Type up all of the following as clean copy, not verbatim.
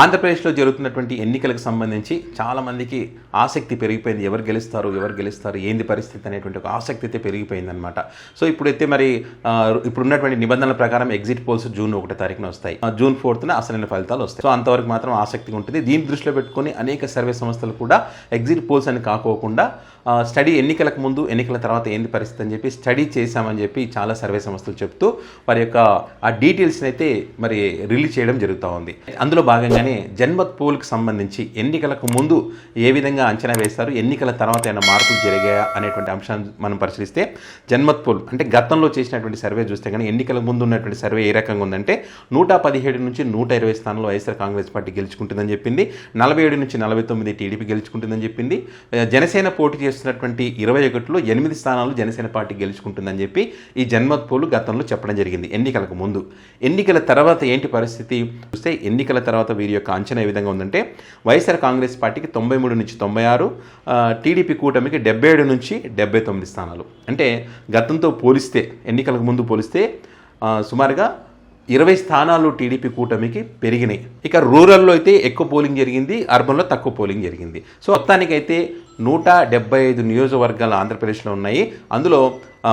ఆంధ్రప్రదేశ్లో జరుగుతున్నటువంటి ఎన్నికలకు సంబంధించి చాలామందికి ఆసక్తి పెరిగిపోయింది. ఎవరు గెలుస్తారు, ఏంది పరిస్థితి అనేటువంటి ఒక ఆసక్తి అయితే పెరిగిపోయిందనమాట. సో ఇప్పుడైతే మరి ఇప్పుడున్నటువంటి నిబంధనల ప్రకారం ఎగ్జిట్ పోల్స్ జూన్ 1వ తారీఖున వస్తాయి. జూన్ 4న అసలైన ఫలితాలు వస్తాయి. సో అంతవరకు మాత్రం ఆసక్తిగా ఉంటుంది. దీన్ని దృష్టిలో పెట్టుకొని అనేక సర్వే సంస్థలు కూడా ఎగ్జిట్ పోల్స్ అని కాకోకుండా స్టడీ ఎన్నికలకు ముందు ఎన్నికల తర్వాత ఏంది పరిస్థితి అని చెప్పి స్టడీ చేశామని చెప్పి చాలా సర్వే సంస్థలు చెప్తూ వారి యొక్క ఆ డీటెయిల్స్ని అయితే మరి రిలీజ్ చేయడం జరుగుతూ ఉంది. అందులో భాగంగానే జన్మత్ పోల్కి సంబంధించి ఎన్నికలకు ముందు ఏ విధంగా అంచనా వేస్తారు, ఎన్నికల తర్వాత ఏమైనా మార్పులు జరిగాయా అనేటువంటి అంశాన్ని మనం పరిశీలిస్తే జన్మత్ పోల్ అంటే గతంలో చేసినటువంటి సర్వే చూస్తే కానీ ఎన్నికల ముందు ఉన్నటువంటి సర్వే ఏ రకంగా ఉందంటే 117 నుంచి 120 స్థానాల్లో వైఎస్ఆర్ కాంగ్రెస్ పార్టీ గెలుచుకుంటుందని చెప్పింది. 47 నుంచి 49 టీడీపీ గెలుచుకుంటుందని చెప్పింది. జనసేన పోటీ చేస్తున్నటువంటి 21లో 8 స్థానాలు జనసేన పార్టీ గెలుచుకుంటుందని చెప్పి ఈ జన్మత్ పోల్ గతంలో చెప్పడం జరిగింది ఎన్నికలకు ముందు. ఎన్నికల తర్వాత ఏంటి పరిస్థితి చూస్తే ఎన్నికల తర్వాత వీరి యొక్క అంచనా ఏ విధంగా ఉందంటే వైఎస్ఆర్ కాంగ్రెస్ పార్టీకి 93 నుంచి 96, టీడీపీ కూటమికి 77 నుంచి 79 స్థానాలు. అంటే గతంతో పోలిస్తే ఎన్నికలకు ముందు పోలిస్తే సుమారుగా 20 స్థానాలు టీడీపీ కూటమికి పెరిగినాయి. ఇక రూరల్లో అయితే ఎక్కువ పోలింగ్ జరిగింది, అర్బన్లో తక్కువ పోలింగ్ జరిగింది. సో మొత్తానికైతే 175 నియోజకవర్గాలు ఆంధ్రప్రదేశ్లో ఉన్నాయి. అందులో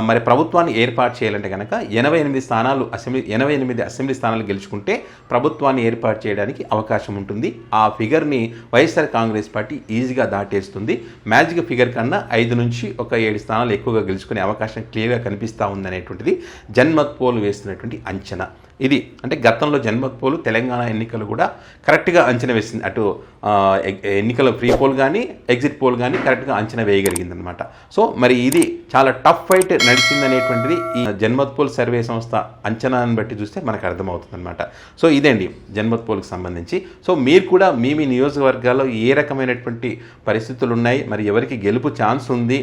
మరి ప్రభుత్వాన్ని ఏర్పాటు చేయాలంటే కనుక 88 అసెంబ్లీ స్థానాలు గెలుచుకుంటే ప్రభుత్వాన్ని ఏర్పాటు చేయడానికి అవకాశం ఉంటుంది. ఆ ఫిగర్ని వైఎస్ఆర్ కాంగ్రెస్ పార్టీ ఈజీగా దాటేస్తుంది. మ్యాజిక్ ఫిగర్ కన్నా 5 నుంచి 7 స్థానాలు ఎక్కువగా గెలుచుకునే అవకాశం క్లియర్గా కనిపిస్తూ ఉందనేటువంటిది జన్మత్ పోల్ వేస్తున్నటువంటి అంచనా. ఇది అంటే గతంలో జన్మత్ పోల్ తెలంగాణ ఎన్నికలు కూడా కరెక్ట్గా అంచనా వేసింది. అటు ఎన్నికల ఫ్రీ పోల్ కానీ ఎగ్జిట్ పోల్ కానీ కరెక్ట్గా అంచనా వేయగలిగింది అనమాట. సో మరి ఇది చాలా టఫ్ ఫైట్ నడిచిందనేటువంటిది ఈ జన్మత్ పోల్ సర్వే సంస్థ అంచనాన్ని బట్టి చూస్తే మనకు అర్థమవుతుంది అనమాట. సో ఇదండి జన్మత్ పోల్కి సంబంధించి. సో మీరు కూడా మీ నియోజకవర్గాల్లో ఏ రకమైనటువంటి పరిస్థితులు ఉన్నాయి, మరి ఎవరికి గెలుపు ఛాన్స్ ఉంది,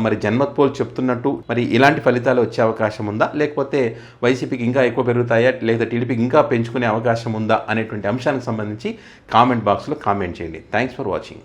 మరి జన్మత్ పోల్ చెప్తున్నట్టు మరి ఇలాంటి ఫలితాలు వచ్చే అవకాశం ఉందా, లేకపోతే వైసీపీకి ఇంకా ఎక్కువ పెరుగుతాయా, లేదా టీడీపీకి ఇంకా పెంచుకునే అవకాశం ఉందా అనేటువంటి అంశానికి సంబంధించి కామెంట్ బాక్స్లో కామెంట్ చేయండి. Thanks for watching.